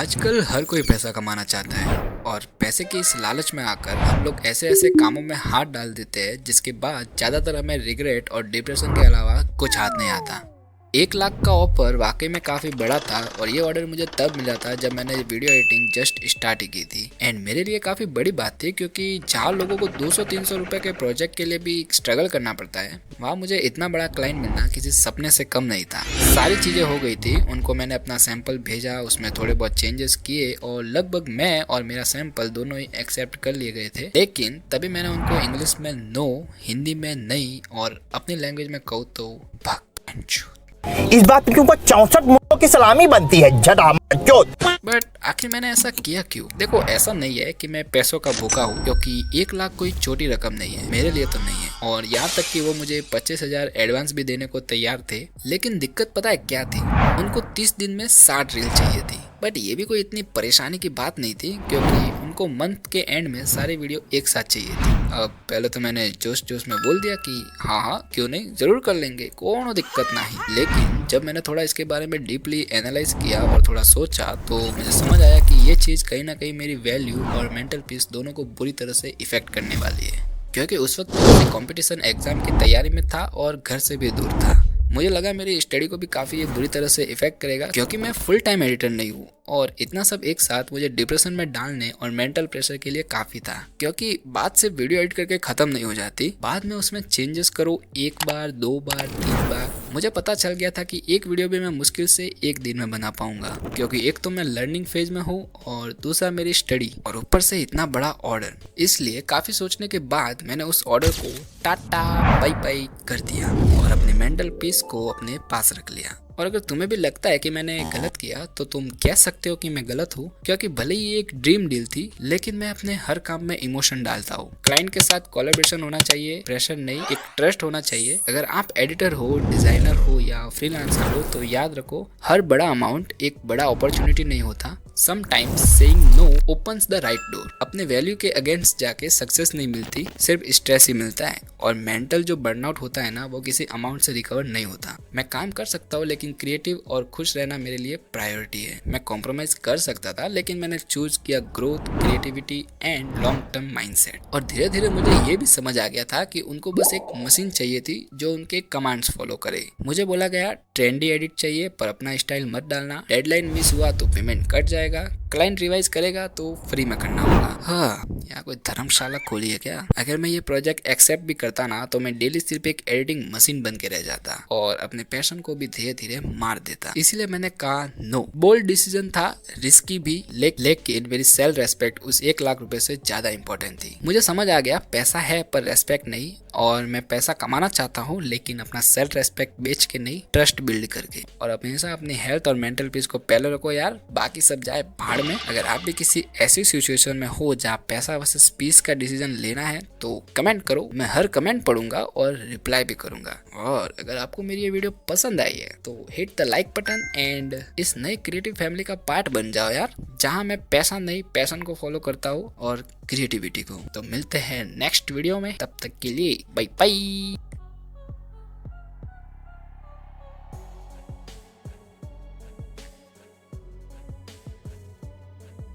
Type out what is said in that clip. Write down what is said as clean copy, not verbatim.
आजकल हर कोई पैसा कमाना चाहता है और पैसे की इस लालच में आकर हम लोग ऐसे ऐसे कामों में हाथ डाल देते हैं जिसके बाद ज़्यादातर हमें रिग्रेट और डिप्रेशन के अलावा कुछ हाथ नहीं आता। 1 लाख का ऑफर वाकई में काफ़ी बड़ा था और ये ऑर्डर मुझे तब मिला था जब मैंने वीडियो एडिटिंग जस्ट स्टार्ट ही की थी। एंड मेरे लिए काफ़ी बड़ी बात थी क्योंकि जहाँ लोगों को 200-300 रुपए के प्रोजेक्ट के लिए भी स्ट्रगल करना पड़ता है, वहाँ मुझे इतना बड़ा क्लाइंट मिलना किसी सपने से कम नहीं था। सारी चीज़ें हो गई थी, उनको मैंने अपना सैंपल भेजा, उसमें थोड़े बहुत चेंजेस किए और लगभग मैं और मेरा सैंपल दोनों ही एक्सेप्ट कर लिए गए थे। लेकिन तभी मैंने उनको इंग्लिश में नो, हिंदी में नहीं और अपनी लैंग्वेज में कहूँ तो भक। इस बात के ऊपर 64 मुर्गों की सलामी बनती है बट आखिर मैंने ऐसा किया क्यों? देखो, ऐसा नहीं है कि मैं पैसों का भूखा हूँ, क्योंकि 1 लाख कोई छोटी रकम नहीं है, मेरे लिए तो नहीं है। और यहाँ तक कि वो मुझे 25,000 एडवांस भी देने को तैयार थे। लेकिन दिक्कत पता है क्या थी? उनको 30 दिन में 60 रील चाहिए थी। बट ये भी कोई इतनी परेशानी की बात नहीं थी क्योंकि उनको मंथ के एंड में सारी वीडियो एक साथ चाहिए थी। अब पहले तो मैंने जोश जोश में बोल दिया कि हाँ क्यों नहीं, जरूर कर लेंगे, कोनो दिक्कत नहीं। लेकिन जब मैंने थोड़ा इसके बारे में डीपली एनालाइज किया और थोड़ा सोचा तो मुझे समझ आया कि ये चीज़ कहीं ना कहीं मेरी वैल्यू और मेंटल पीस दोनों को बुरी तरह से इफेक्ट करने वाली है। क्योंकि उस वक्त मैं कंपटीशन एग्जाम की तैयारी में था और घर से भी दूर था। मुझे लगा मेरी स्टडी को भी काफ़ी ये बुरी तरह से इफेक्ट करेगा क्योंकि मैं फुल टाइम एडिटर नहीं हूँ और इतना सब एक साथ मुझे डिप्रेशन में डालने और मेंटल प्रेशर के लिए काफ़ी था। क्योंकि बात से वीडियो एडिट करके ख़त्म नहीं हो जाती, बाद में उसमें चेंजेस करो 1 बार 2 बार 3 बार। मुझे पता चल गया था कि एक वीडियो भी मैं मुश्किल से 1 दिन में बना पाऊंगा क्योंकि एक तो मैं लर्निंग फेज में हूँ और दूसरा मेरी स्टडी और ऊपर से इतना बड़ा ऑर्डर। इसलिए काफ़ी सोचने के बाद मैंने उस ऑर्डर को टाटा बाय बाय कर दिया और अपने मेंटल पीस को अपने पास रख लिया। और अगर तुम्हें भी लगता है कि मैंने गलत किया तो तुम कह सकते हो कि मैं गलत हूँ, क्योंकि भले ही एक ड्रीम डील थी लेकिन मैं अपने हर काम में इमोशन डालता हूँ। क्लाइंट के साथ कोलैबोरेशन होना चाहिए, प्रेशर नहीं, एक ट्रस्ट होना चाहिए। अगर आप एडिटर हो, डिजाइनर हो या फ्रीलांसर हो तो याद रखो, हर बड़ा अमाउंट एक बड़ा अपॉर्चुनिटी नहीं होता। Sometimes saying no opens the right door. अपने वैल्यू के अगेंस्ट जाके सक्सेस नहीं मिलती, सिर्फ स्ट्रेस ही मिलता है। और मेंटल जो बर्नआउट होता है ना, वो किसी अमाउंट से रिकवर नहीं होता। मैं काम कर सकता हूँ लेकिन क्रिएटिव और खुश रहना मेरे लिए प्रायोरिटी है। मैं कॉम्प्रोमाइज कर सकता था लेकिन मैंने चूज किया growth, creativity and long term mindset. और धीरे धीरे मुझे ये भी समझ आ गया था कि उनको बस एक मशीन चाहिए थी जो उनके कमांड्स फॉलो करे। मुझे बोला गया ट्रेंडी एडिट चाहिए पर अपना स्टाइल मत डालना, डेडलाइन मिस हुआ तो पेमेंट कट जाएगा, क्लाइंट रिवाइज करेगा तो फ्री में करना होगा। हाँ, यहाँ कोई धर्मशाला खोली है क्या? अगर मैं ये प्रोजेक्ट एक्सेप्ट भी करता ना तो मैं डेली सिर्फ एक एडिटिंग मशीन बन के रह जाता और अपने पैशन को भी धीरे धीरे मार देता। इसलिए मैंने कहा नो। बोल्ड डिसीजन था, रिस्की भी, लेकिन मेरी सेल्फ रेस्पेक्ट उस 1 लाख रुपए से ज्यादा इंपॉर्टेंट थी। मुझे समझ आ गया पैसा है पर रेस्पेक्ट नहीं, और मैं पैसा कमाना चाहता हूँ लेकिन अपना सेल्फ रेस्पेक्ट बेच के नहीं, ट्रस्ट बिल्ड करके। और हमेशा अपनी हेल्थ और मेंटल पीस को पहले रखो यार, बाकी सब जाए भाड़ में। अगर आप भी किसी ऐसी सिचुएशन में हो जहाँ पैसा वर्सेस पीस का डिसीजन लेना है तो कमेंट करो, मैं हर कमेंट पढ़ूंगा और रिप्लाई भी करूंगा। और अगर आपको मेरी ये वीडियो पसंद आई है तो hit the like button and इस नए क्रिएटिव फैमिली का पार्ट बन जाओ यार, जहाँ मैं पैसा नहीं पैशन को फॉलो करता हूँ और क्रिएटिविटी को। तो मिलते हैं नेक्स्ट वीडियो में, तब तक के लिए बाय बाय।